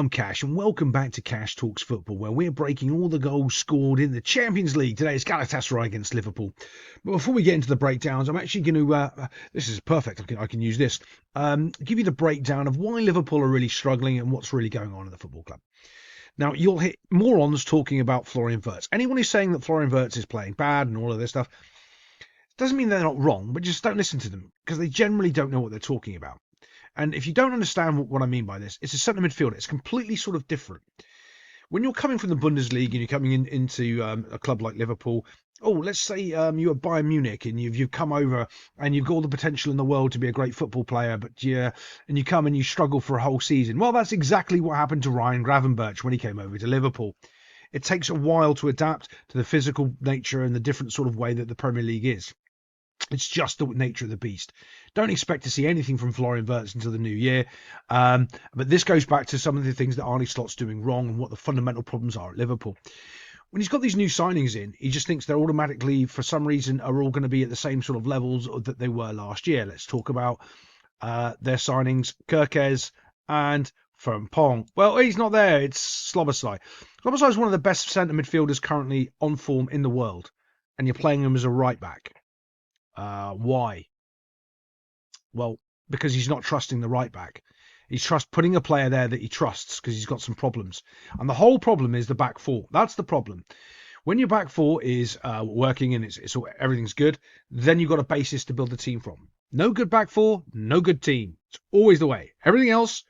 I'm Cash, and welcome back to Cash Talks Football, where we're breaking all the goals scored in the Champions League. Today it's Galatasaray against Liverpool. But before we get into the breakdowns, I'm actually going to, this is perfect, I can use this, give you the breakdown of why Liverpool are really struggling and what's really going on in the football club. Now, you'll hit morons talking about Florian Wirtz. Anyone who's saying that Florian Wirtz is playing bad and all of this stuff, doesn't mean they're not wrong, but just don't listen to them, because they generally don't know what they're talking about. And if you don't understand what I mean by this, it's a centre midfielder. It's completely sort of different. When you're coming from the Bundesliga and you're coming into a club like Liverpool, let's say you're at Bayern Munich and you've come over and you've got all the potential in the world to be a great football player, and you come and you struggle for a whole season. Well, that's exactly what happened to Ryan Gravenberch when he came over to Liverpool. It takes a while to adapt to the physical nature and the different sort of way that the Premier League is. It's just the nature of the beast. Don't expect to see anything from Florian Wirtz until the new year. But this goes back to some of the things that Arne Slot's doing wrong and what the fundamental problems are at Liverpool. When he's got these new signings in, he just thinks they're automatically, for some reason, are all going to be at the same sort of levels that they were last year. Let's talk about their signings, Kerkez and Frimpong. Well, he's not there. It's Szoboszlai. Szoboszlai is one of the best centre midfielders currently on form in the world, and you're playing him as a right back. Why? Well, because he's not trusting the right back. He's putting a player there that he trusts because he's got some problems. And the whole problem is the back four. That's the problem. When your back four is working and it's everything's good, then you've got a basis to build the team from. No good back four, no good team. It's always the way. Everything else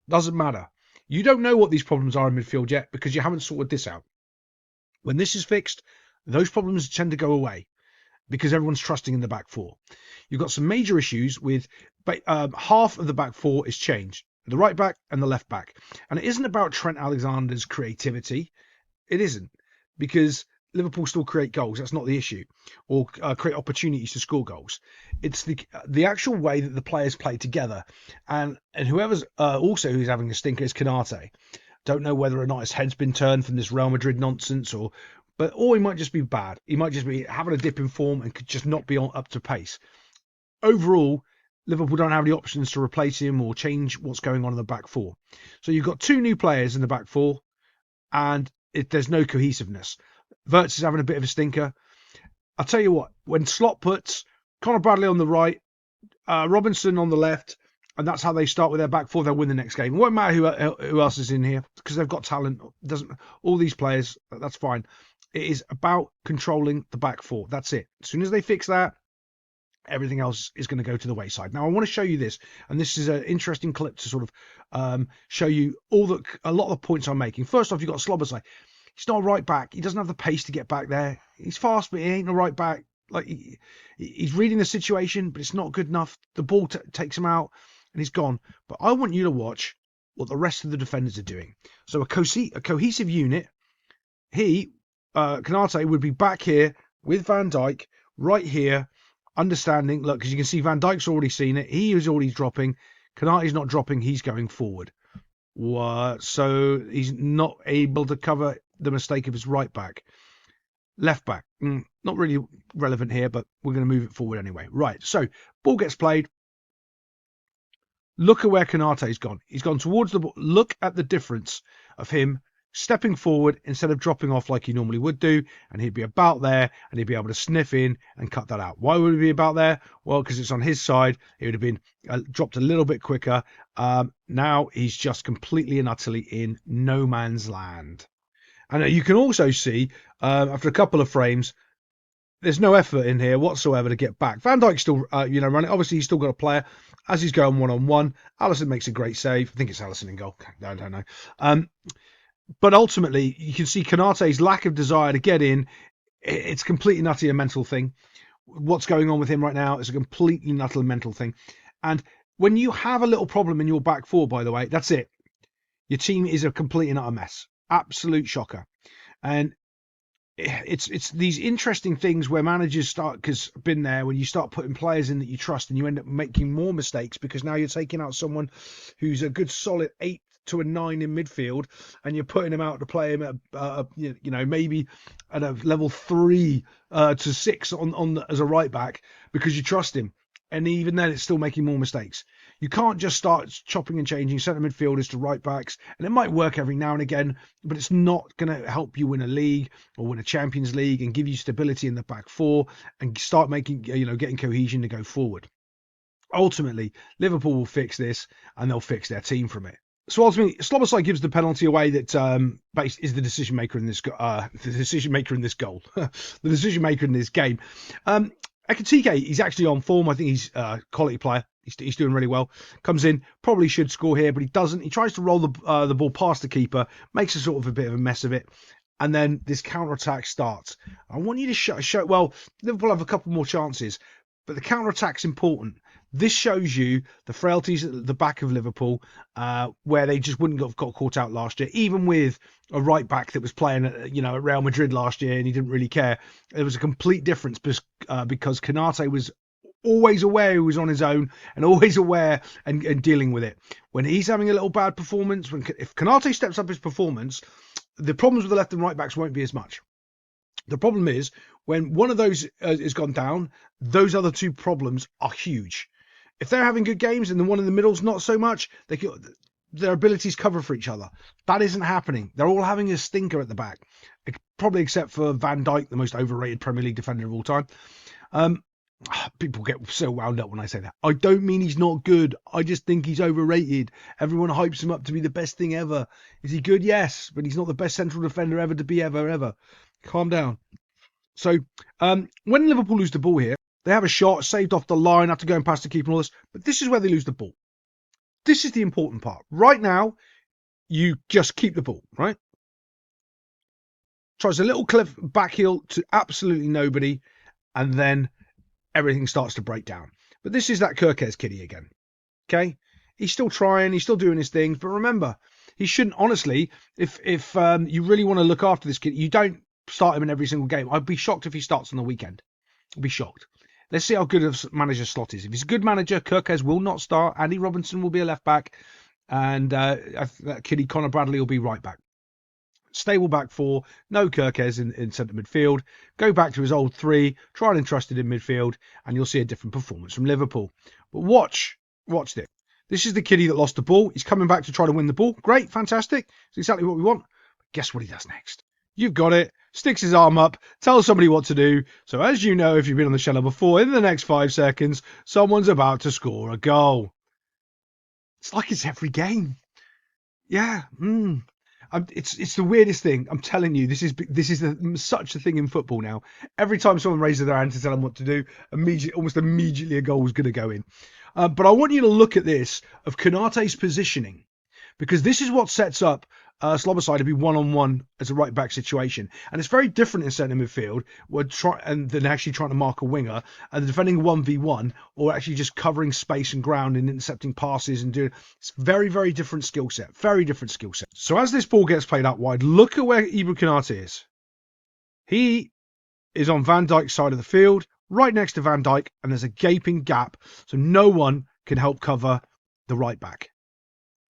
doesn't matter. You don't know what these problems are in midfield yet because you haven't sorted this out. When this is fixed, those problems tend to go away, because everyone's trusting in the back four. You've got some major issues with half of the back four is changed, the right back and the left back. And it isn't about Trent Alexander's creativity. It isn't, because Liverpool still create goals. That's not the issue, or create opportunities to score goals. It's the actual way that the players play together. And whoever's who's having a stinker is Konate. Don't know whether or not his head's been turned from this Real Madrid nonsense, or he might just be bad. He might just be having a dip in form and could just not be up to pace. Overall, Liverpool don't have the options to replace him or change what's going on in the back four. So you've got two new players in the back four, and there's no cohesiveness. Wirtz is having a bit of a stinker. I'll tell you what, when Slot puts Conor Bradley on the right, Robinson on the left, and that's how they start with their back four, they'll win the next game. It won't matter who else is in here, because they've got talent. All these players, that's fine. It is about controlling the back four. That's it. As soon as they fix that, everything else is going to go to the wayside. Now, I want to show you this, and this is an interesting clip to sort of show you a lot of the points I'm making. First off, you've got Szoboszlai. He's not a right back. He doesn't have the pace to get back there. He's fast, but he ain't a right back. Like he's reading the situation, but it's not good enough. The ball takes him out, and he's gone. But I want you to watch what the rest of the defenders are doing. So a cohesive unit. Konate would be back here with Van Dijk, right here, understanding, look, because you can see Van Dijk's already seen it. He is already dropping. Konate's not dropping. He's going forward. So he's not able to cover the mistake of his right back. Left back, not really relevant here, but we're going to move it forward anyway. Right, so ball gets played. Look at where Konate's gone. He's gone towards the ball. Look at the difference of him stepping forward instead of dropping off like he normally would do, and he'd be about there, and he'd be able to sniff in and cut that out. Why would he be about there? Well, because it's on his side. It would have been dropped a little bit quicker. Now he's just completely and utterly in no man's land. And you can also see, after a couple of frames, there's no effort in here whatsoever to get back. Van Dijk's still, running. Obviously, he's still got a player. As he's going one-on-one, Alisson makes a great save. I think it's Alisson in goal. I don't know. But ultimately, you can see Konate's lack of desire to get in. It's completely nutty a mental thing. What's going on with him right now is a completely nutty mental thing. And when you have a little problem in your back four, by the way, that's it. Your team is a complete and utter mess. Absolute shocker. And it's these interesting things where managers start, because I've been there, when you start putting players in that you trust and you end up making more mistakes because now you're taking out someone who's a good solid 8 to a 9 in midfield, and you're putting him out to play him at maybe at a level 3 to 6 on as a right back because you trust him, and even then it's still making more mistakes. You can't just start chopping and changing centre midfielders to right backs, and it might work every now and again, but it's not going to help you win a league or win a Champions League and give you stability in the back four and start making, getting cohesion to go forward. Ultimately, Liverpool will fix this and they'll fix their team from it. So ultimately, Szoboszlai gives the penalty away that is the decision maker in this goal. The decision maker in this game. Ekitike, he's actually on form. I think he's a quality player. He's doing really well. Comes in, probably should score here, but he doesn't. He tries to roll the ball past the keeper, makes a sort of a bit of a mess of it, and then this counter-attack starts. I want you to show. Well, Liverpool have a couple more chances, but the counter-attack's important. This shows you the frailties at the back of Liverpool, where they just wouldn't have got caught out last year, even with a right back that was playing at Real Madrid last year and he didn't really care. There was a complete difference because Konate was always aware he was on his own and always aware and dealing with it. When he's having a little bad performance, if Konate steps up his performance, the problems with the left and right backs won't be as much. The problem is when one of those has gone down, those other two problems are huge. If they're having good games and the one in the middle's not so much, their abilities cover for each other. That isn't happening. They're all having a stinker at the back, probably except for Van Dijk, the most overrated Premier League defender of all time. People get so wound up when I say that. I don't mean he's not good. I just think he's overrated. Everyone hypes him up to be the best thing ever. Is he good? Yes, but he's not the best central defender ever to be ever. Calm down. So when Liverpool lose the ball here, they have a shot saved off the line after going past the keeper and all this, but this is where they lose the ball. This is the important part. Right now, you just keep the ball, right? Tries a little cliff back heel to absolutely nobody, and then everything starts to break down. But this is that Kirkes kiddie again. Okay? He's still trying, he's still doing his things, but remember, he shouldn't, honestly, if you really want to look after this kid, you don't start him in every single game. I'd be shocked if he starts on the weekend. I'd be shocked. Let's see how good a manager Slot is. If he's a good manager, Kirkes will not start. Andy Robinson will be a left back. And that kiddie Connor Bradley will be right back. Stable back four. No Kirkes in centre midfield. Go back to his old three. Tried and trusted in midfield. And you'll see a different performance from Liverpool. But watch this. This is the kiddie that lost the ball. He's coming back to try to win the ball. Great. Fantastic. It's exactly what we want. But guess what he does next? You've got it. Sticks his arm up, tells somebody what to do. So as you know, if you've been on the channel before, in the next 5 seconds, someone's about to score a goal. It's like it's every game. Yeah. It's the weirdest thing. I'm telling you, this is such a thing in football now. Every time someone raises their hand to tell them what to do, almost immediately a goal is going to go in. But I want you to look at this of Konate's positioning, because this is what sets up Szoboszlai to be one-on-one as a right-back situation. And it's very different in centre midfield than actually trying to mark a winger and defending 1v1 or actually just covering space and ground and intercepting passes and doing. It's very, very different skill set. Very different skill set. So as this ball gets played out wide, look at where Ibrahim Konate is. He is on Van Dijk's side of the field, right next to Van Dijk, and there's a gaping gap, so no one can help cover the right back.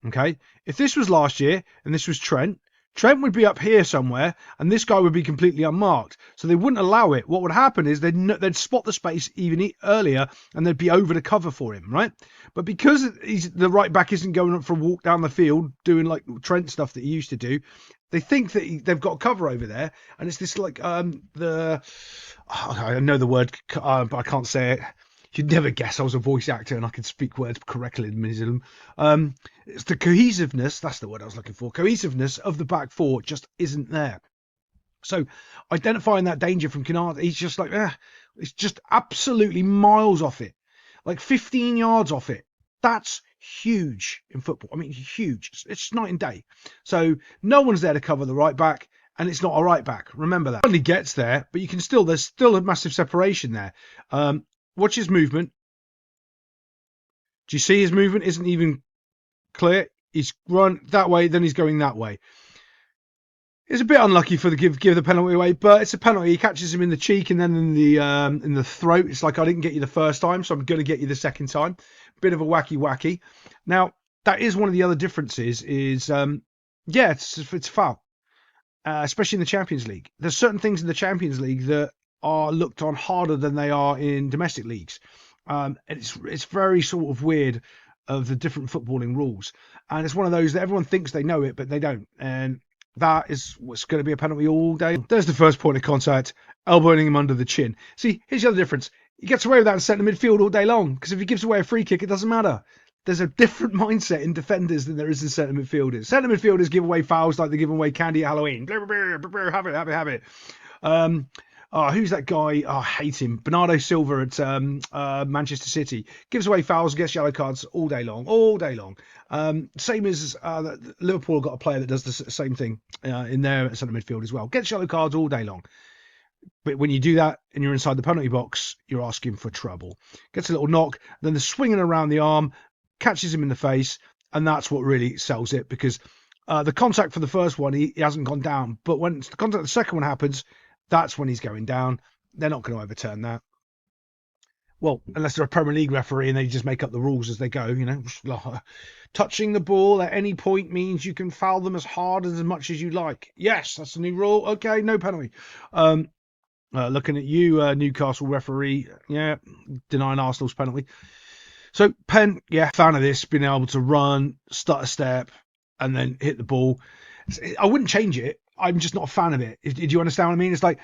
Okay, if this was last year and this was Trent would be up here somewhere and this guy would be completely unmarked. So they wouldn't allow it. What would happen is they'd spot the space even earlier and they'd be over to cover for him, right? But because the right back isn't going up for a walk down the field doing like Trent stuff that he used to do, they think that they've got cover over there. And it's this like I know the word, but I can't say it. You'd never guess I was a voice actor and I could speak words correctly in minimum. It's the cohesiveness, that's the word I was looking for. Cohesiveness of the back four just isn't there. So identifying that danger from Konate, he's just like, it's just absolutely miles off it. Like 15 yards off it. That's huge in football. I mean, huge. It's night and day. So no one's there to cover the right back. And it's not a right back. Remember that. It only gets there, but there's still a massive separation there. Watch his movement. Do you see his movement isn't even clear? He's run that way, then he's going that way. It's a bit unlucky for give the penalty away, but it's a penalty. He catches him in the cheek and then in the throat. It's like, I didn't get you the first time, so I'm going to get you the second time. Bit of a wacky. Now, that is one of the other differences is, it's foul, especially in the Champions League. There's certain things in the Champions League that are looked on harder than they are in domestic leagues. It's very sort of weird of the different footballing rules. And it's one of those that everyone thinks they know it, but they don't. And that is what's going to be a penalty all day. There's the first point of contact, elbowing him under the chin. See, here's the other difference. He gets away with that in centre midfield all day long, because if he gives away a free kick, it doesn't matter. There's a different mindset in defenders than there is in centre midfielders. Centre midfielders give away fouls like they give away candy at Halloween. Have it. Who's that guy? Oh, I hate him. Bernardo Silva at Manchester City. Gives away fouls, gets yellow cards all day long. Same as Liverpool got a player that does the same thing in their centre midfield as well. Gets yellow cards all day long. But when you do that and you're inside the penalty box, you're asking for trouble. Gets a little knock, then the swinging around the arm, catches him in the face, and that's what really sells it, because the contact for the first one, he hasn't gone down. But when the contact the second one happens, that's when he's going down. They're not going to overturn that. Well, unless they're a Premier League referee and they just make up the rules as they go, you know. Touching the ball at any point means you can foul them as hard as much as you like. Yes, that's the new rule. Okay, no penalty. Looking at you, Newcastle referee. Yeah, denying Arsenal's penalty. So, Pen, yeah, fan of this, being able to run, start a step, and then hit the ball. I wouldn't change it. I'm just not a fan of it. Do you understand what I mean? It's like,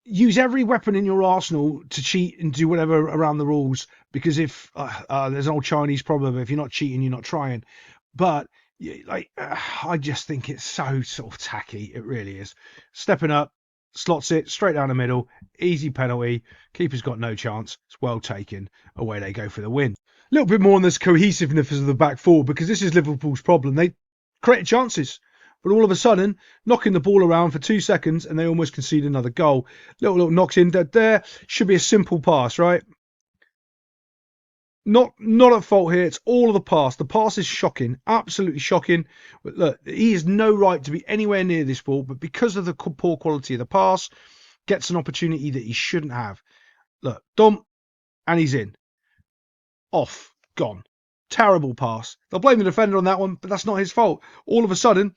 use every weapon in your arsenal to cheat and do whatever around the rules, because if there's an old Chinese proverb, if you're not cheating, you're not trying. But I just think it's so sort of tacky. It really is. Stepping up, slots it straight down the middle, easy penalty. Keeper's got no chance. It's well taken. Away they go for the win. A little bit more on this cohesiveness of the back four, because this is Liverpool's problem. They create chances, but all of a sudden, knocking the ball around for 2 seconds and they almost concede another goal. Little knocks in there. Should be a simple pass, right? Not at fault here. It's all of the pass. The pass is shocking, absolutely shocking. But look, he has no right to be anywhere near this ball, but because of the poor quality of the pass, gets an opportunity that he shouldn't have. Look, dump, and he's in. Off, gone. Terrible pass. They'll blame the defender on that one, but that's not his fault. All of a sudden,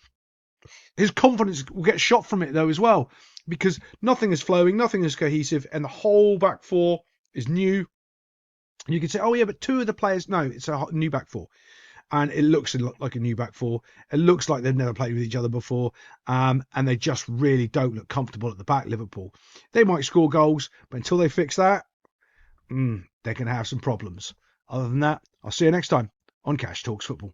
his confidence will get shot from it though as well, because nothing is flowing, nothing is cohesive, and the whole back four is new. You can say, oh yeah, but two of the players, no, it's a new back four. And it looks like a new back four. It looks like they've never played with each other before. And they just really don't look comfortable at the back, Liverpool. They might score goals, but until they fix that, they're going to have some problems. Other than that, I'll see you next time on Cash Talks Football.